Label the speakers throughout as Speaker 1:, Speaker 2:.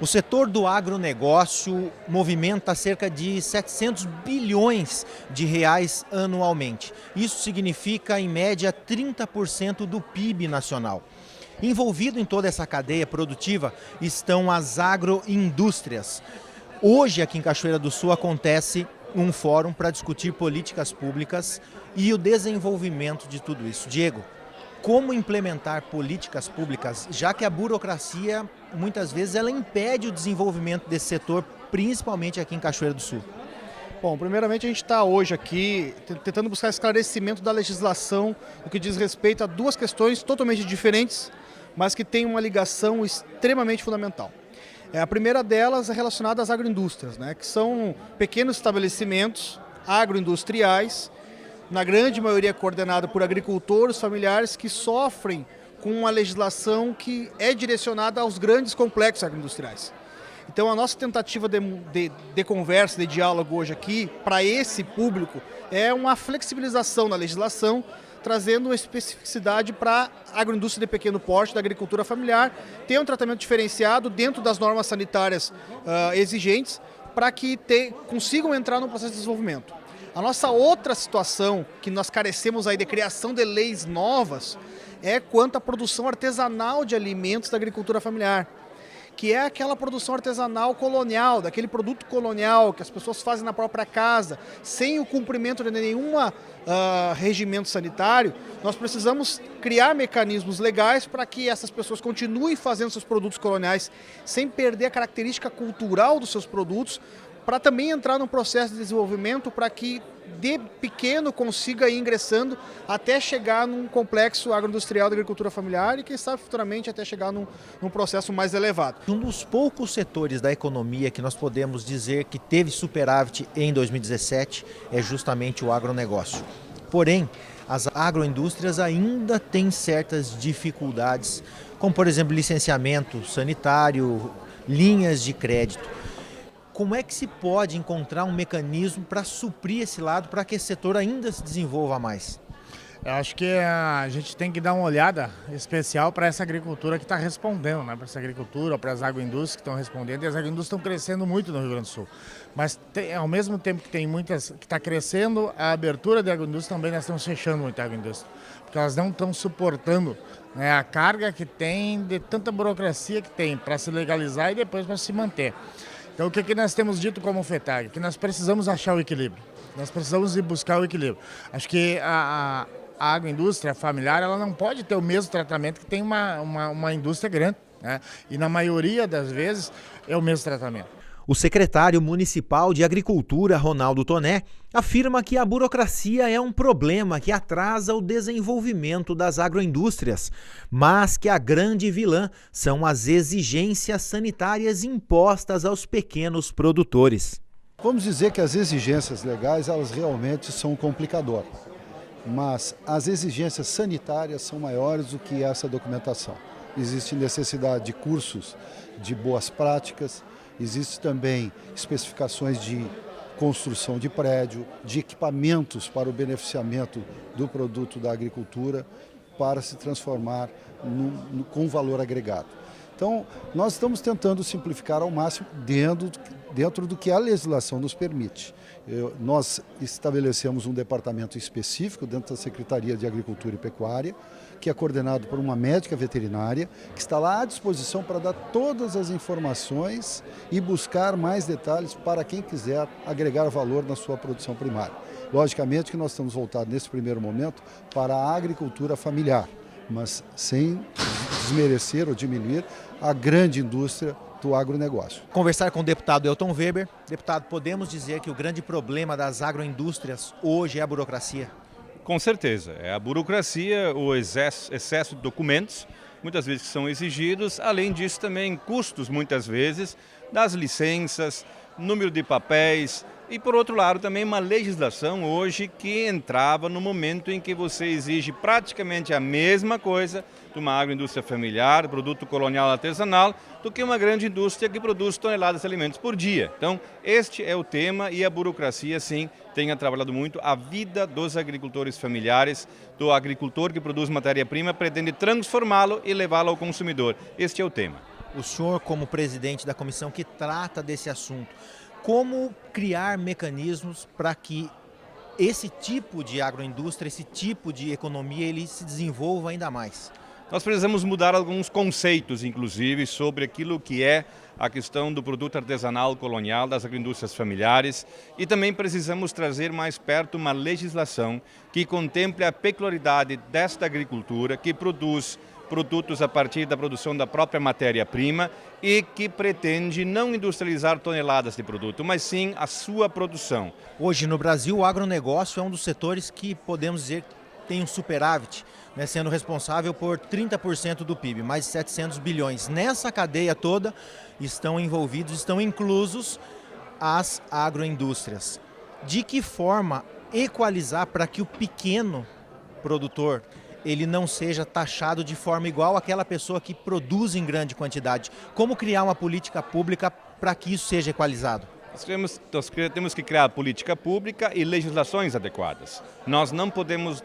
Speaker 1: O setor do agronegócio movimenta cerca de 700 bilhões de reais anualmente. Isso significa, em média, 30% do PIB nacional. Envolvido em toda essa cadeia produtiva estão as agroindústrias. Hoje, aqui em Cachoeira do Sul, acontece um fórum para discutir políticas públicas e o desenvolvimento de tudo isso. Diego, como implementar políticas públicas, já que a burocracia, muitas vezes, ela impede o desenvolvimento desse setor, principalmente aqui em Cachoeira do Sul?
Speaker 2: Bom, primeiramente a gente está hoje aqui tentando buscar esclarecimento da legislação, o que diz respeito a duas questões totalmente diferentes, mas que têm uma ligação extremamente fundamental. A primeira delas é relacionada às agroindústrias, que são pequenos estabelecimentos agroindustriais, na grande maioria coordenada por agricultores familiares que sofrem com uma legislação que é direcionada aos grandes complexos agroindustriais. Então a nossa tentativa de conversa, de diálogo hoje aqui, para esse público, é uma flexibilização na legislação, trazendo uma especificidade para a agroindústria de pequeno porte, da agricultura familiar, ter um tratamento diferenciado dentro das normas sanitárias exigentes, para que consigam entrar no processo de desenvolvimento. A nossa outra situação, que nós carecemos aí de criação de leis novas, é quanto à produção artesanal de alimentos da agricultura familiar, que é aquela produção artesanal colonial, daquele produto colonial que as pessoas fazem na própria casa, sem o cumprimento de nenhum regimento sanitário. Nós precisamos criar mecanismos legais para que essas pessoas continuem fazendo seus produtos coloniais sem perder a característica cultural dos seus produtos, para também entrar num processo de desenvolvimento para que de pequeno consiga ir ingressando até chegar num complexo agroindustrial da agricultura familiar e quem sabe futuramente até chegar num processo mais elevado.
Speaker 1: Um dos poucos setores da economia que nós podemos dizer que teve superávit em 2017 é justamente o agronegócio. Porém, as agroindústrias ainda têm certas dificuldades, como por exemplo licenciamento sanitário, linhas de crédito. Como é que se pode encontrar um mecanismo para suprir esse lado, para que esse setor ainda se desenvolva mais?
Speaker 3: Eu acho que a gente tem que dar uma olhada especial para essa agricultura que está respondendo, para essa agricultura, para as agroindústrias que estão respondendo, e as agroindústrias estão crescendo muito no Rio Grande do Sul. Mas ao mesmo tempo que tem muitas que está crescendo, a abertura de agroindústria também nós estamos fechando muita agroindústria, porque elas não estão suportando a carga que tem de tanta burocracia que tem para se legalizar e depois para se manter. Então o que nós temos dito como FETAG? Que nós precisamos achar o equilíbrio, nós precisamos ir buscar o equilíbrio. Acho que a agroindústria familiar ela não pode ter o mesmo tratamento que tem uma indústria grande, e na maioria das vezes é o mesmo tratamento.
Speaker 1: O secretário municipal de Agricultura, Ronaldo Toné, afirma que a burocracia é um problema que atrasa o desenvolvimento das agroindústrias, mas que a grande vilã são as exigências sanitárias impostas aos pequenos produtores.
Speaker 4: Vamos dizer que as exigências legais elas realmente são um complicador, mas as exigências sanitárias são maiores do que essa documentação. Existe necessidade de cursos de boas práticas. Existem também especificações de construção de prédio, de equipamentos para o beneficiamento do produto da agricultura para se transformar com valor agregado. Então, nós estamos tentando simplificar ao máximo dentro do que a legislação nos permite. Nós estabelecemos um departamento específico dentro da Secretaria de Agricultura e Pecuária, que é coordenado por uma médica veterinária, que está lá à disposição para dar todas as informações e buscar mais detalhes para quem quiser agregar valor na sua produção primária. Logicamente que nós estamos voltados nesse primeiro momento para a agricultura familiar, mas sem desmerecer ou diminuir a grande indústria do agronegócio.
Speaker 1: Conversar com o deputado Elton Weber. Deputado, podemos dizer que o grande problema das agroindústrias hoje é a burocracia?
Speaker 5: Com certeza, é a burocracia, o excesso de documentos, muitas vezes que são exigidos, além disso também custos muitas vezes das licenças, número de papéis e por outro lado também uma legislação hoje que entrava no momento em que você exige praticamente a mesma coisa de uma agroindústria familiar, produto colonial artesanal, do que uma grande indústria que produz toneladas de alimentos por dia. Então, este é o tema e a burocracia, sim, tem trabalhado muito a vida dos agricultores familiares, do agricultor que produz matéria-prima, pretende transformá-lo e levá-lo ao consumidor. Este é o tema.
Speaker 1: O senhor, como presidente da comissão que trata desse assunto, como criar mecanismos para que esse tipo de agroindústria, esse tipo de economia, ele se desenvolva ainda mais?
Speaker 5: Nós precisamos mudar alguns conceitos, inclusive, sobre aquilo que é a questão do produto artesanal colonial, das agroindústrias familiares, e também precisamos trazer mais perto uma legislação que contemple a peculiaridade desta agricultura, que produz produtos a partir da produção da própria matéria-prima e que pretende não industrializar toneladas de produto, mas sim a sua produção.
Speaker 1: Hoje no Brasil o agronegócio é um dos setores que podemos dizer tem um superávit, né, sendo responsável por 30% do PIB, mais de 700 bilhões. Nessa cadeia toda estão envolvidos, estão inclusos as agroindústrias. De que forma equalizar para que o pequeno produtor ele não seja taxado de forma igual àquela pessoa que produz em grande quantidade? Como criar uma política pública para que isso seja equalizado?
Speaker 5: Nós temos que criar política pública e legislações adequadas. Nós não podemos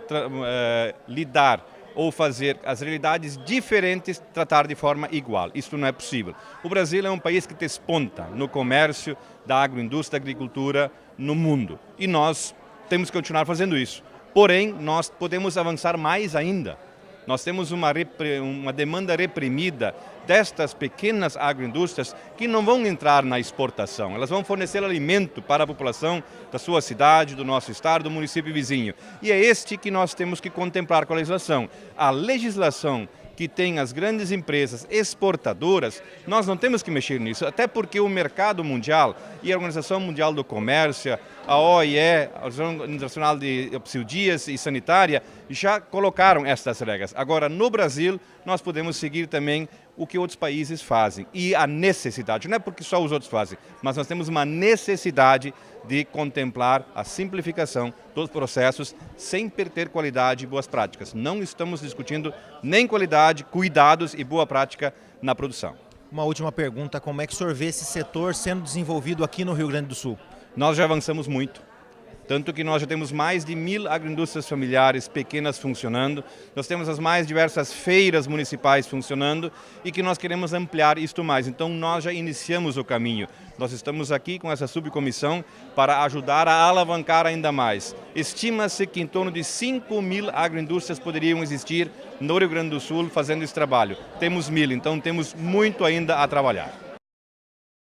Speaker 5: lidar ou fazer as realidades diferentes, tratar de forma igual. Isso não é possível. O Brasil é um país que desponta no comércio da agroindústria, da agricultura no mundo. E nós temos que continuar fazendo isso. Porém, nós podemos avançar mais ainda. Nós temos uma demanda reprimida destas pequenas agroindústrias que não vão entrar na exportação. Elas vão fornecer alimento para a população da sua cidade, do nosso estado, do município vizinho. E é este que nós temos que contemplar com a legislação. A legislação que tem as grandes empresas exportadoras, nós não temos que mexer nisso, até porque o mercado mundial e a Organização Mundial do Comércio, a OIE, a Organização Internacional de Epidemias e Sanitária, já colocaram estas regras. Agora, no Brasil, nós podemos seguir também o que outros países fazem. E a necessidade, não é porque só os outros fazem, mas nós temos uma necessidade de contemplar a simplificação dos processos sem perder qualidade e boas práticas. Não estamos discutindo nem qualidade, cuidados e boa prática na produção.
Speaker 1: Uma última pergunta, como é que o senhor vê esse setor sendo desenvolvido aqui no Rio Grande do Sul?
Speaker 5: Nós já avançamos muito. Tanto que nós já temos mais de 1.000 agroindústrias familiares pequenas funcionando, nós temos as mais diversas feiras municipais funcionando e que nós queremos ampliar isto mais. Então nós já iniciamos o caminho. Nós estamos aqui com essa subcomissão para ajudar a alavancar ainda mais. Estima-se que em torno de 5.000 agroindústrias poderiam existir no Rio Grande do Sul fazendo esse trabalho. Temos 1.000, então temos muito ainda a trabalhar.